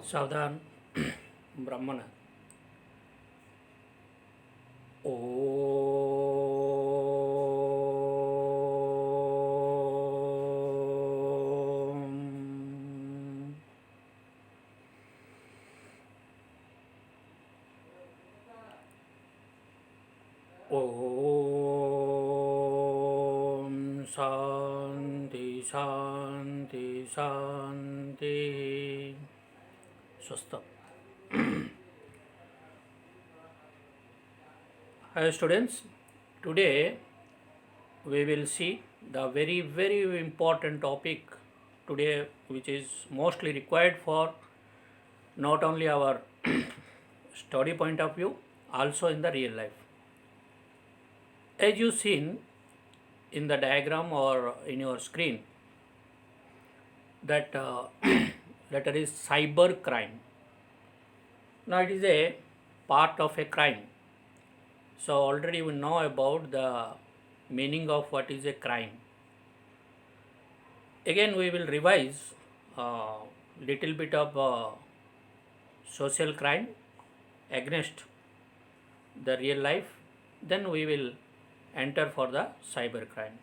सावधान ब्राह्मण ओ शांति शांति शांति स्वस्थ. Hi students, today we will see the very important topic today, which is mostly required for not only our study point of view, also in the real life. As you seen in the diagram or in your screen, that letter is cyber crime. Now it is a part of a crime. So already we know about the meaning of what is a crime. Again we will revise little bit of social crime against the real life. Then we will enter for the cyber crime.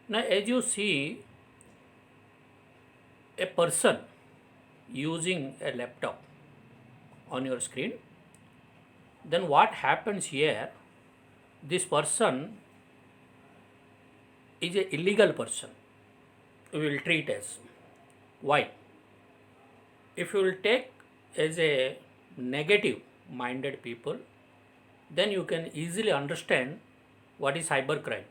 Now as you see a person using a laptop on your screen, then what happens here, this person is a illegal person, we will treat as. Why? If you will take as a negative minded people, then you can easily understand what is cyber crime.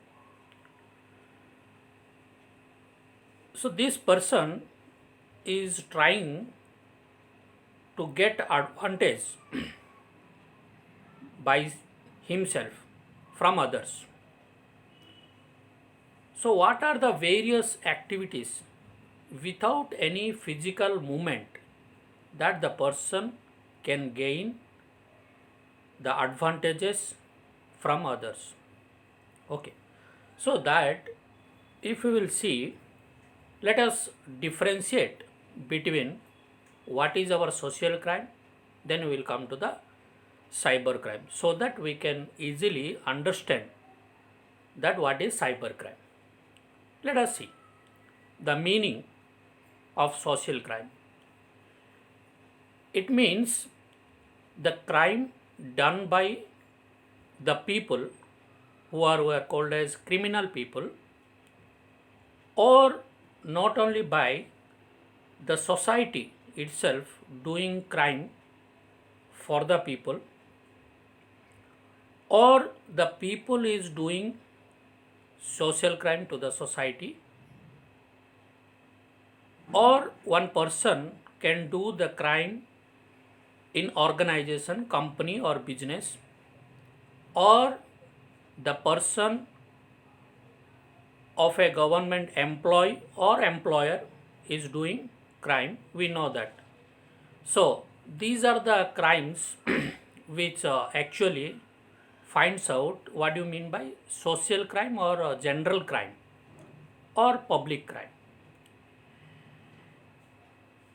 So this person is trying to get advantage by himself from others. So what are the various activities without any physical movement that the person can gain the advantages from others? Okay, so that if we will see, let us differentiate between what is our social crime, then we will come to the cyber crime, so that we can easily understand that what is cyber crime. Let us see the meaning of social crime. It means the crime done by the people who are called as criminal people, or not only by the society itself doing crime for the people, or the people is doing social crime to the society, or one person can do the crime in organization, company or business, or the person of a government employee or employer is doing crime. We know that. So these are the crimes which actually finds out what do you mean by social crime or general crime or public crime.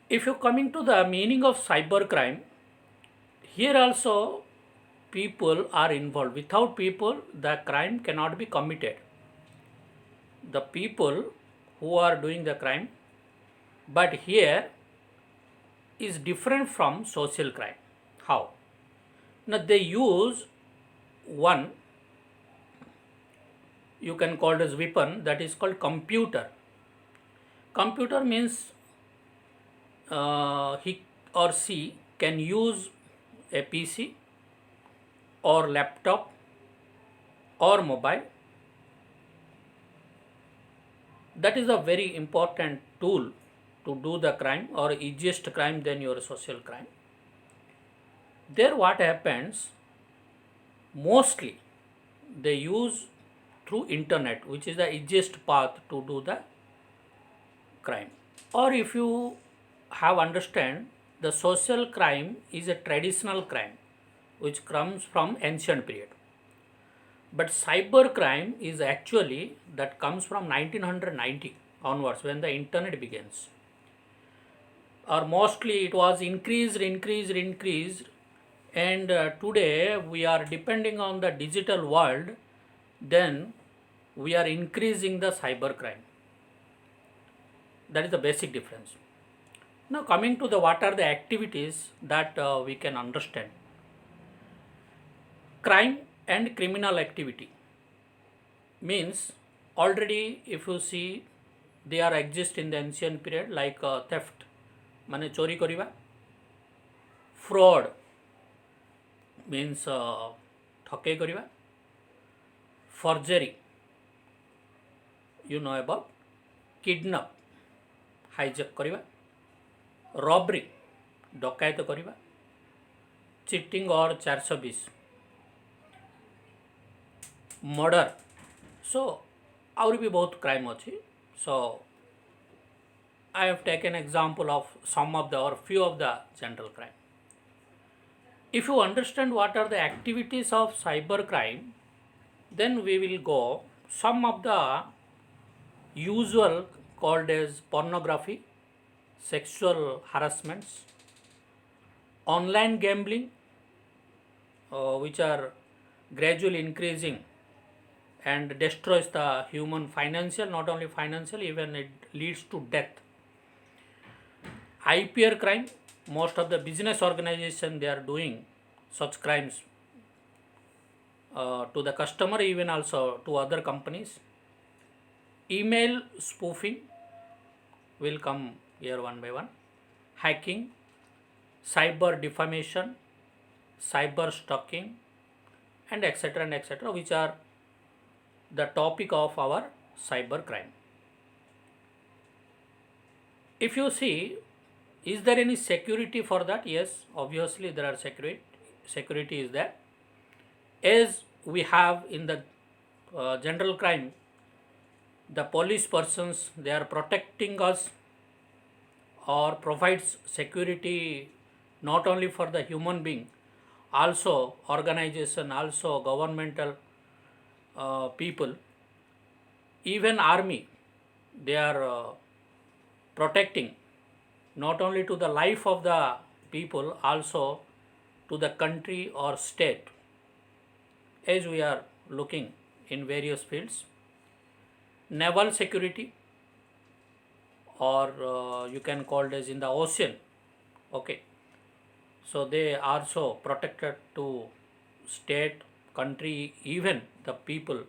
If you're coming to the meaning of cyber crime, here also people are involved. Without people, the crime cannot be committed. The people who are doing the crime, but here is different from social crime. How? Now they use one, you can call it as weapon, that is called computer. Computer means he or she can use a PC or laptop or mobile. That is a very important tool to do the crime, or easiest crime than your social crime. There what happens, mostly they use through internet, which is the easiest path to do the crime. Or if you have understand, the social crime is a traditional crime which comes from ancient period, but cyber crime is actually that comes from 1990 onwards, when the internet begins. or mostly it was increased, and today we are depending on the digital world, then we are increasing the cyber crime. That is the basic difference. Now coming to the what are the activities that we can understand. Crime and criminal activity means, already if you see, they are exist in the ancient period, like theft माने चोरी करिबा, fraud means ठके करिबा, forgery you know about, kidnap hijack करिबा, robbery डकायत करिबा, cheating और 420, murder. So आउरी भी बहुत क्राइम अच्छी. So I have taken example of some of the or few of the general crime. If you understand what are the activities of cyber crime, then we will go some of the usual called as pornography, sexual harassments, online gambling, which are gradually increasing and destroys the human financial, not only financial, even it leads to death. IPR crime, most of the business organization they are doing such crimes to the customer, even also to other companies. Email spoofing will come here one by one. Hacking, cyber defamation, cyber stalking, and etc., which are the topic of our cyber crime. If you see, is there any security for that? Yes, obviously there are security is there. As we have in the general crime, the police persons, they are protecting us or provides security not only for the human being, also organization, also governmental people, even army, they are protecting not only to the life of the people, also to the country or state, as we are looking in various fields. Naval security, or you can call it as in the ocean. Okay, so they are also protected to state, country, even the people.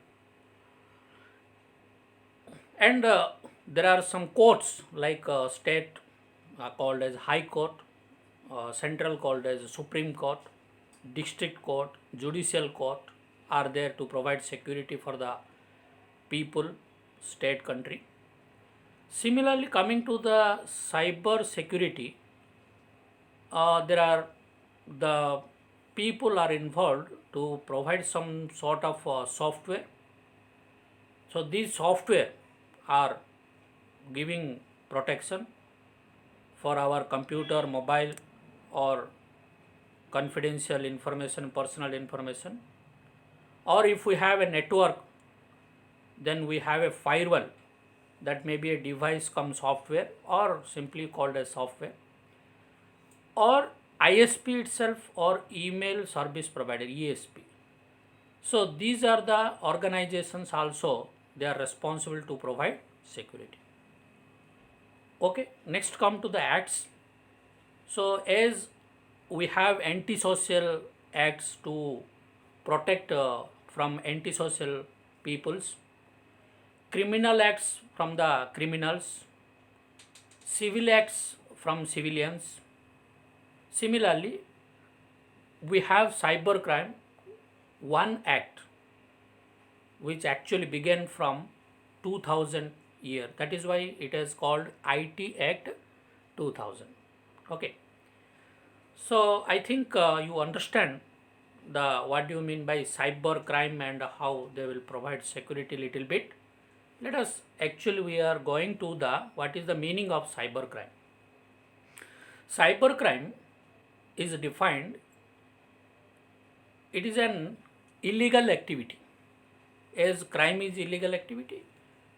And there are some courts like state called as high court, central called as supreme court, district court, judicial court are there to provide security for the people, state, country. Similarly, coming to the cyber security, there are the people are involved to provide some sort of software. So these software are giving protection for our computer, mobile, or confidential information, personal information. Or if we have a network, then we have a firewall, that may be a device come software or simply called as software, or ISP itself, or email service provider, ESP. So these are the organizations also, they are responsible to provide security. Okay, next come to the acts. So as we have antisocial acts to protect from antisocial peoples, criminal acts from the criminals, civil acts from civilians. Similarly, we have cyber crime, one act which actually began from 2000 year. That is why it is called IT Act 2000. Okay. So I think you understand the what do you mean by cyber crime and how they will provide security little bit. Let us actually we are going to the what is the meaning of cyber crime. Cyber crime is defined, it is an illegal activity. As crime is illegal activity,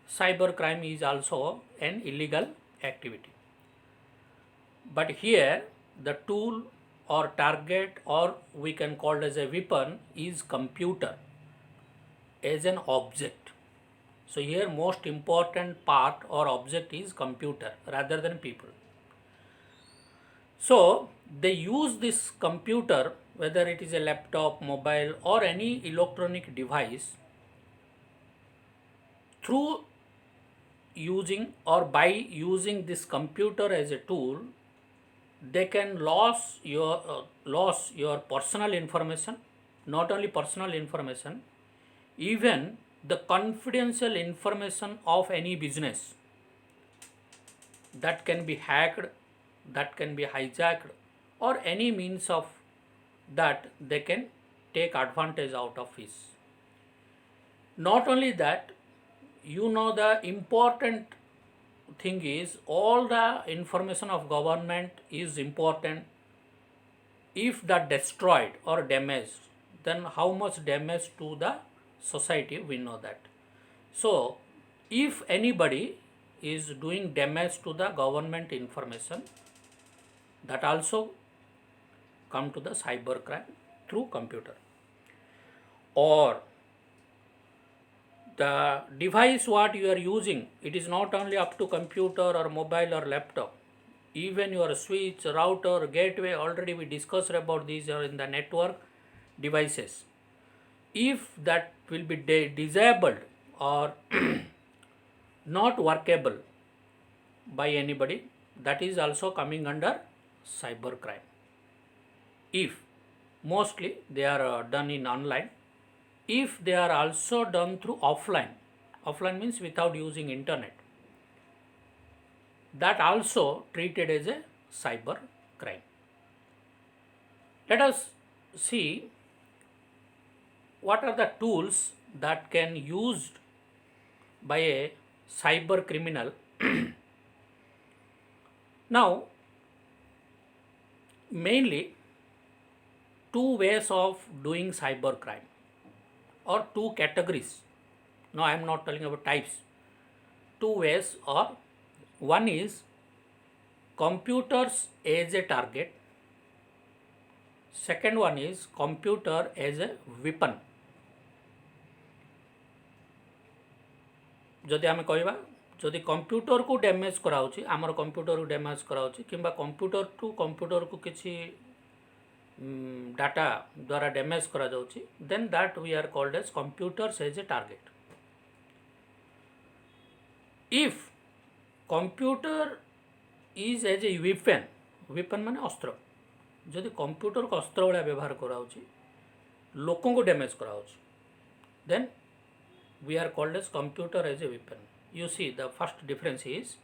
cyber crime is also an illegal activity. But here the tool or target, or we can call it as a weapon, is computer as an object. So here most important part or object is computer rather than people. So they use this computer, whether it is a laptop, mobile, or any electronic device, through using or by using this computer as a tool, they can lose your personal information, not only personal information, even the confidential information of any business that can be hacked, that can be hijacked, or any means of that they can take advantage out of it. Not only that, the important thing is all the information of government is important. If that destroyed or damaged, then how much damage to the society, we know that. So if anybody is doing damage to the government information, that also come to the cyber crime through computer. Or the device what you are using, it is not only up to computer or mobile or laptop, even your switch, router, gateway, already we discussed about these are in the network devices. If that will be disabled or not workable by anybody, that is also coming under cyber crime. If mostly they are done in online, if they are also done through offline means without using internet, that also treated as a cyber crime. Let us see what are the tools that can used by a cyber criminal. Now mainly two ways of doing cyber crime, or two categories. Now I am not telling about types. Two ways, or one is computers as a target. Second one is computer as a weapon. जदि आम कहवा जदि computer को damage कराऊँच, आमर computer को damage कराऊँच, किंबा computer to computer को किसी डाटा द्वारा डैमेज करा जाउची, then that we are called as computers as a target. If computer is as a weapon माने अस्त्र, जदि कंप्यूटर को अस्त्र भाया व्यवहार कराउची, लोकों को damage कराउची, then we are called as computer as a weapon. You see the first difference is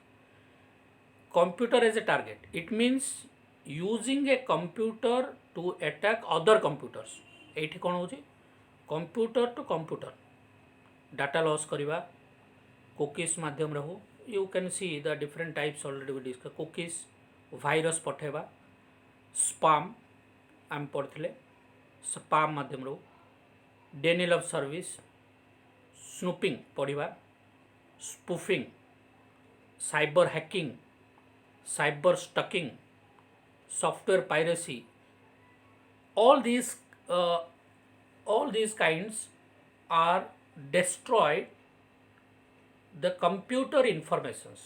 computer as a target. It means using a computer to attack other computers. एठी कौन होची computer to computer data loss करवा cookies माध्यम रहू. You can see the different types already we discuss. Cookies, virus पठेबा, spam आम पढ़ते spam माध्यम रहू, डेनियल ऑफ सर्विस, स्नूपिंग पढ़ा, spoofing, cyber hacking, cyber stalking, software piracy. All these kinds are destroyed the computer informations.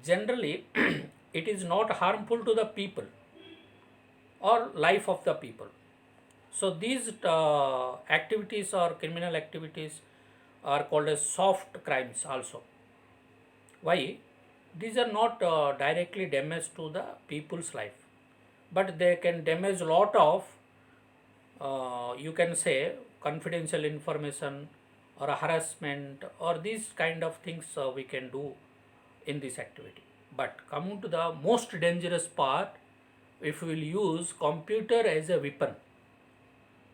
Generally it is not harmful to the people or life of the people. So these activities or criminal activities are called as soft crimes also. Why? These are not directly damage to the people's life, but they can damage a lot of you can say confidential information or harassment, or these kind of things we can do in this activity. But coming to the most dangerous part, if we will use computer as a weapon,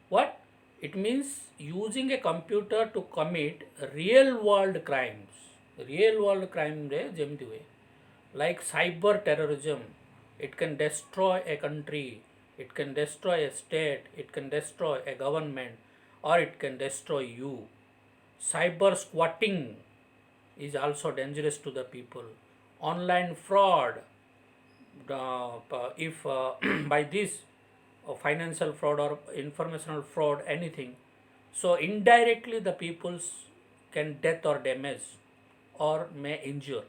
what it means, using a computer to commit real world crimes. Real world crime रे जेमती हुए, like cyber terrorism. It can destroy a country, it can destroy a state, it can destroy a government, और it can destroy you. Cyber squatting is also dangerous to the people. Online fraud, if by this financial fraud or informational fraud anything, so indirectly the peoples can death or damage or may injure.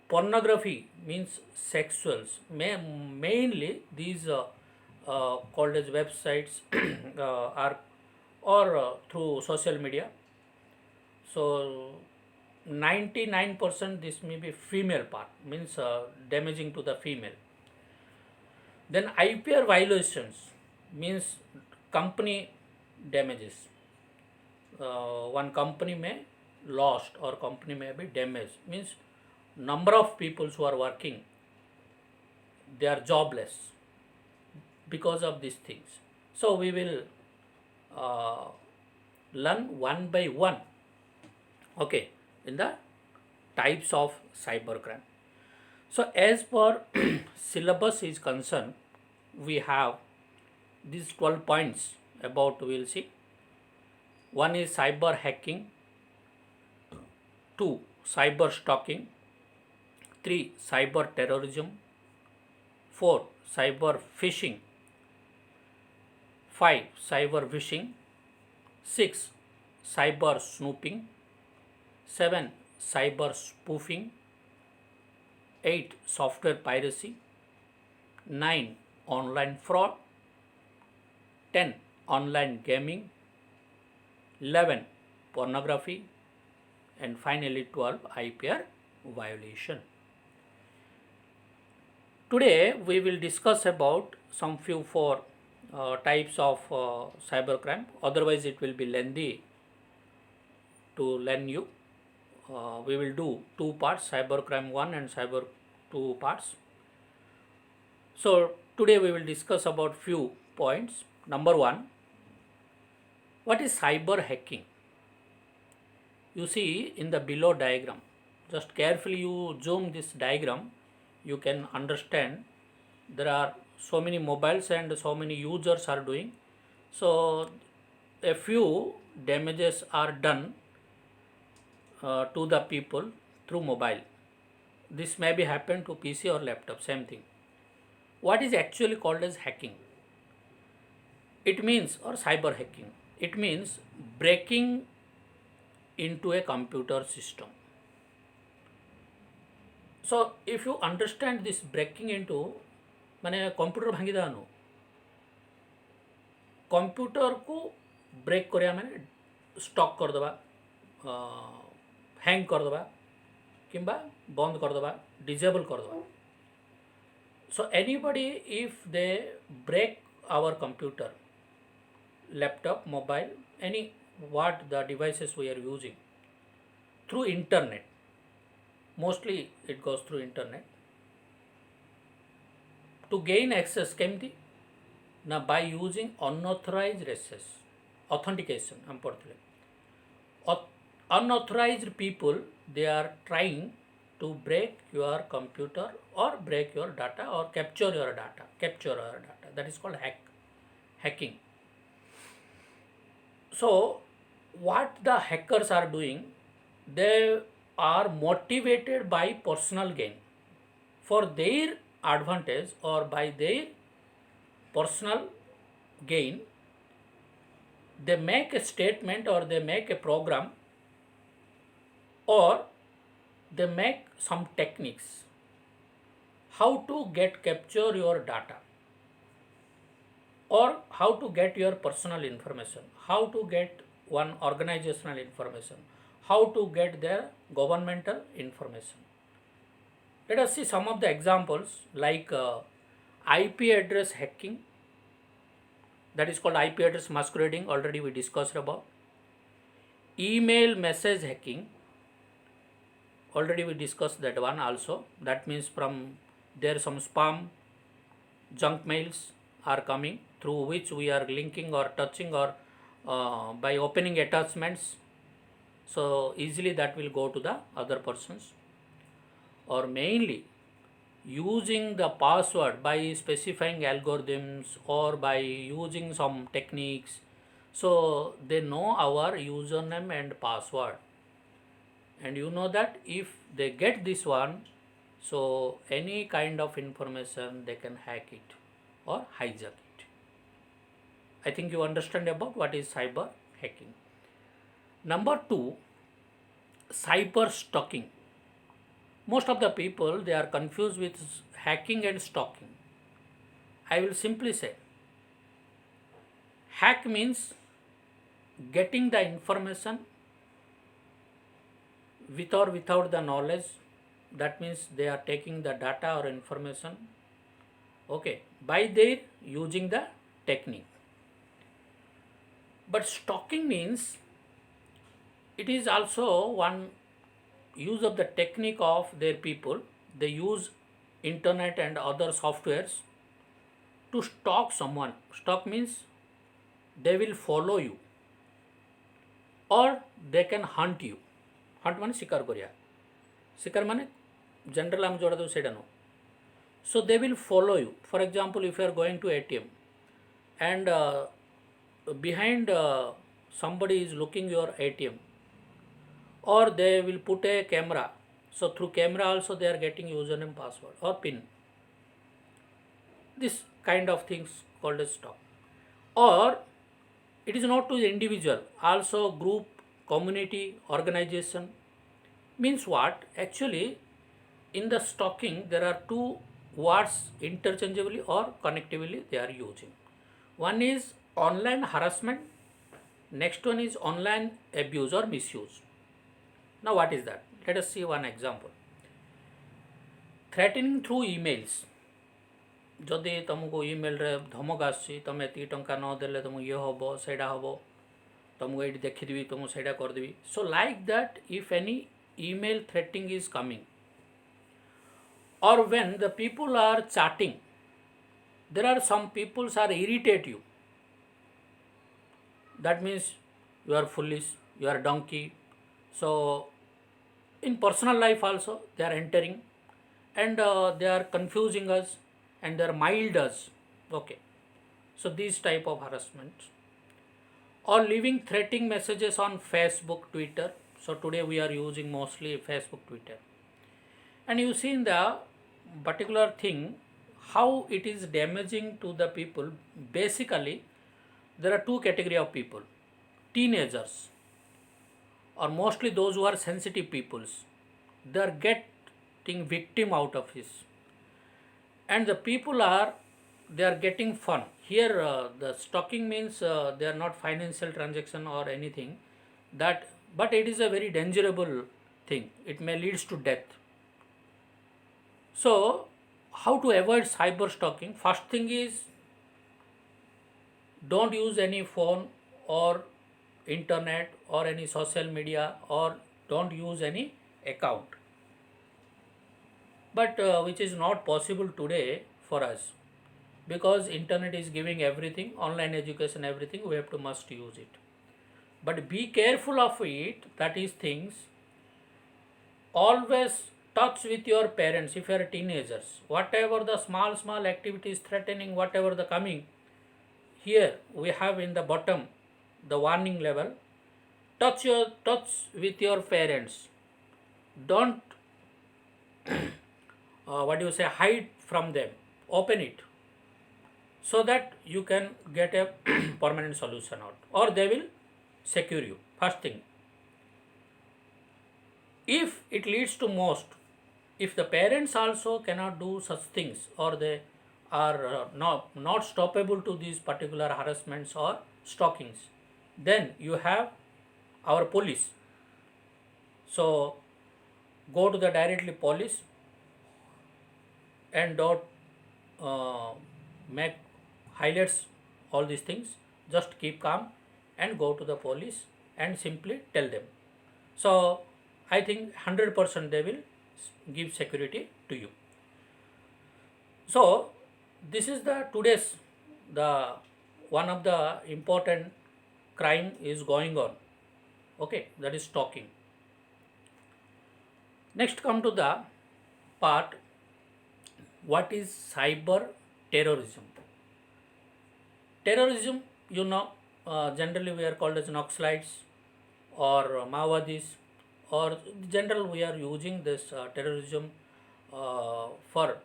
Pornography means sexuals. Mainly these called as websites are or through social media. So 99% this may be female part, means damaging to the female. Then IPR violations means company damages. One company may lost or company may be damaged, means number of people who are working, they are jobless because of these things. So we will uh, learn one by one, okay, in the types of cybercrime. So as per syllabus is concerned, we have these 12 points about we will see. One is cyber hacking, 2 cyber stalking, 3 cyber terrorism, 4 cyber phishing, 5 cyber phishing, 6 cyber snooping, 7 cyber spoofing, 8 software piracy, 9 online fraud, 10 online gaming, 11 pornography, and finally 12 IPR violation. Today we will discuss about some few four types of cybercrime. Otherwise it will be lengthy to learn you. We will do two parts, cybercrime 1 and cyber 2 parts. So today we will discuss about few points. Number 1, what is cyber hacking? You see in the below diagram, just carefully you zoom this diagram, you can understand there are so many mobiles and so many users are doing. So a few damages are done to the people through mobile. This may be happen to PC or laptop, same thing. What is actually called as hacking? It means, or cyber hacking, it means breaking into a computer system. So if you understand this breaking into, माने computer भांगीदा नु computer को break करिया माने stock कर दबा, hang कर दबा किंबा बंद कर दबा, डिसेबल कर दबा. So anybody if they break our computer, laptop, mobile, any what the devices we are using through internet, mostly it goes through internet, to gain access केमती ना by using unauthorized access, authentication हम पढ़ते हैं. Unauthorized people, they are trying to break your computer or break your data or capture your data, that is called hacking. So what the hackers are doing, they are motivated by personal gain, for their advantage or by their personal gain, they make a statement or they make a program or they make some techniques how to capture your data or how to get your personal information, how to get one organizational information, how to get their governmental information. Let us see some of the examples like IP address hacking, that is called IP address masquerading, already we discussed about. Email message hacking, already we discussed that one also. That means from there some spam, junk mails are coming through which we are linking or touching or by opening attachments. So easily that will go to the other persons. Or mainly using the password by specifying algorithms or by using some techniques, so they know our username and password, and you know that if they get this one, So any kind of information they can hack it or hijack it. I think you understand about what is cyber hacking. Number two, cyber stalking. Most of the people they are confused with hacking and stalking. I will simply say hack means getting the information with or without the knowledge. That means they are taking the data or information, okay, by their using the technique. But stalking means it is also one use of the technique of their people. They use internet and other softwares to stalk someone. Stalk means they will follow you or they can hunt you. Hunt माने शिकार करिया. शिकार माने general आम जोड़ा तो सेटा no. So they will follow you. For example, if you are going to ATM and behind somebody is looking your ATM, or they will put a camera. So through camera also they are getting username, password or pin. This kind of things called as stalk. Or it is not to the individual, also group, community, organization. Means what? Actually, in the stalking there are two words interchangeably or connectively they are using. One is online harassment, next one is online abuse or misuse. Now what is that? Let us see one example. Threatening through emails. जदि तुमको email रे धमक आसी तुम एति टंका न देले तुम ये हम सेटा हम तुमको ये देखीदेवी तुम सेटा करदेवी. So like that if any email threatening is coming or when the people are chatting, there are some peoples are irritate you. That means you are foolish, you are donkey. So in personal life also they are entering and they are confusing us and they are mild us. Okay, so these type of harassment or leaving threatening messages on Facebook, Twitter. So today we are using mostly Facebook, Twitter, and you see in the particular thing how it is damaging to the people. Basically there are two category of people: teenagers or mostly those who are sensitive peoples. They are getting victim out of this, and the people are they are getting fun here. The stalking means they are not financial transaction or anything that, but it is a very dangerous thing. It may leads to death. So how to avoid cyber stalking? First thing is don't use any phone or internet or any social media, or don't use any account, but which is not possible today for us because internet is giving everything, online education, everything. We have to must use it, but be careful of it. That is things. Always touch with your parents if you are teenagers. Whatever the small activities threatening, whatever the coming, here we have in the bottom the warning level. Touch with your parents. Don't what do you say, hide from them. Open it so that you can get a permanent solution out, or they will secure you. First thing, if it leads to most, if the parents also cannot do such things or they are not stoppable to these particular harassments or stalkings, then you have our police. So go to the directly police and don't make highlights all these things. Just keep calm and go to the police and simply tell them. So I think 100% they will give security to you. So this is the today's the one of the important crime is going on. Okay, that is stalking. Next come to the part, what is cyber terrorism? Terrorism, you know, generally we are called as Naxalites or Maowadis, or general we are using this terrorism for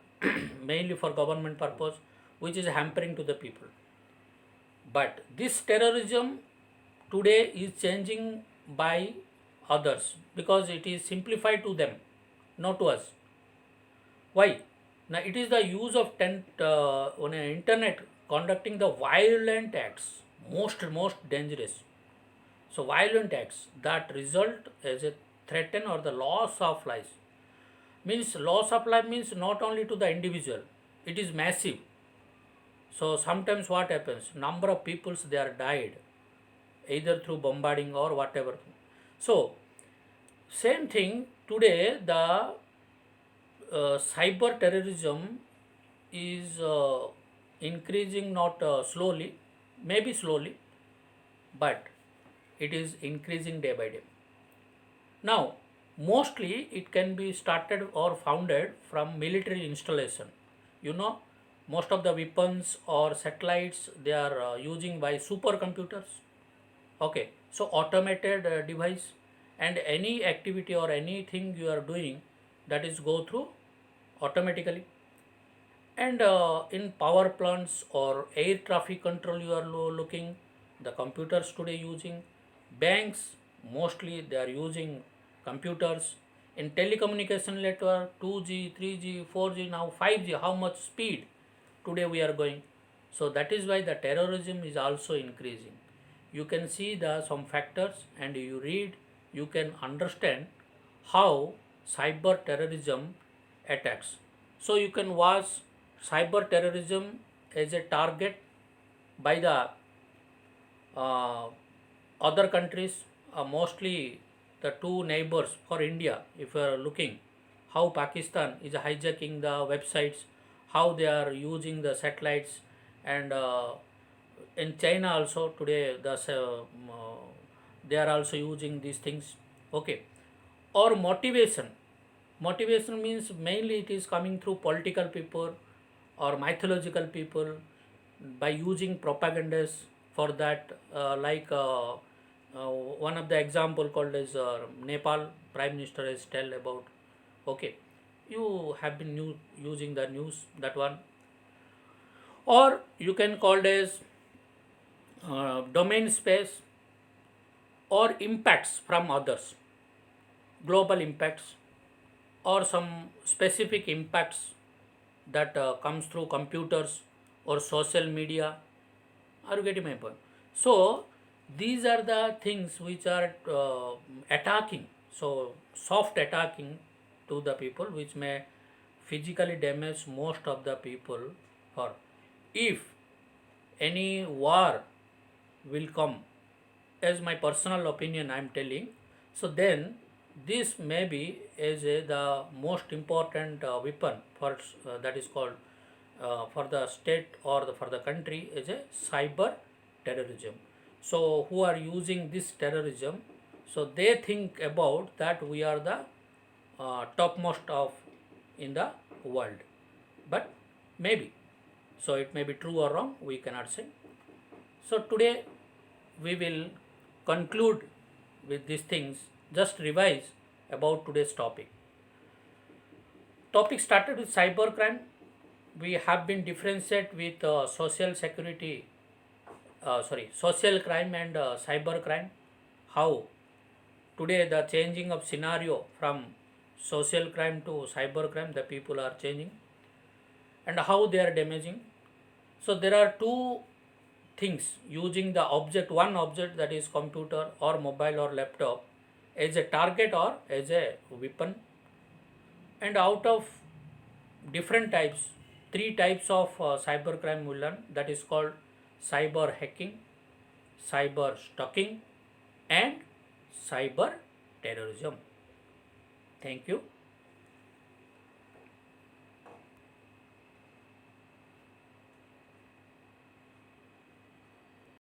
mainly for government purpose, which is hampering to the people. But this terrorism today is changing by others because it is simplified to them, not to us. Why? Now it is the use of on the internet conducting the violent acts, most dangerous. So violent acts that result as a threaten or the loss of life. Means loss of life means not only to the individual, it is massive. So sometimes what happens? Number of peoples they are died either through bombarding or whatever. So same thing today the cyber terrorism is increasing not slowly, maybe slowly, but it is increasing day by day. Now, mostly it can be started or founded from military installation. You know, most of the weapons or satellites they are using by supercomputers. Okay, so automated device and any activity or anything you are doing that is go through automatically. And in power plants or air traffic control you are looking the computers today using. Banks mostly they are using computers. In telecommunication network 2G 3G 4G now 5G, how much speed today we are going. So that is why the terrorism is also increasing. You can see the some factors and you read, you can understand how cyber terrorism attacks. So you can watch cyber terrorism as a target by the uh, other countries, mostly the two neighbors for India. If you are looking how Pakistan is hijacking the websites, how they are using the satellites, and in China also today they are also using these things. Okay, or motivation means mainly it is coming through political people or mythological people by using propagandas for that one of the example called as Nepal prime minister has tell about. Okay, you have been using the news that one, or you can call it as domain space or impacts from others, global impacts or some specific impacts that comes through computers or social media. Are you getting my point? So these are the things which are attacking, so soft attacking to the people, which may physically damage most of the people. Or if any war will come, as my personal opinion I am telling, so then this may be as the most important weapon for that is called for the state or for the country is a cyber terrorism. So who are using this terrorism, so they think about that we are the topmost of in the world. But maybe, so it may be true or wrong, we cannot say. So today we will conclude with these things. Just revise about today's topic. Topic started with cybercrime. We have been differentiate with social crime and cyber crime. How today the changing of scenario from social crime to cyber crime, the people are changing, and how they are damaging. So there are two things using the object, one object that is computer or mobile or laptop as a target or as a weapon. And out of different types, three types of cyber crime we learn, that is called cyber hacking, cyber stalking and cyber terrorism. Thank you.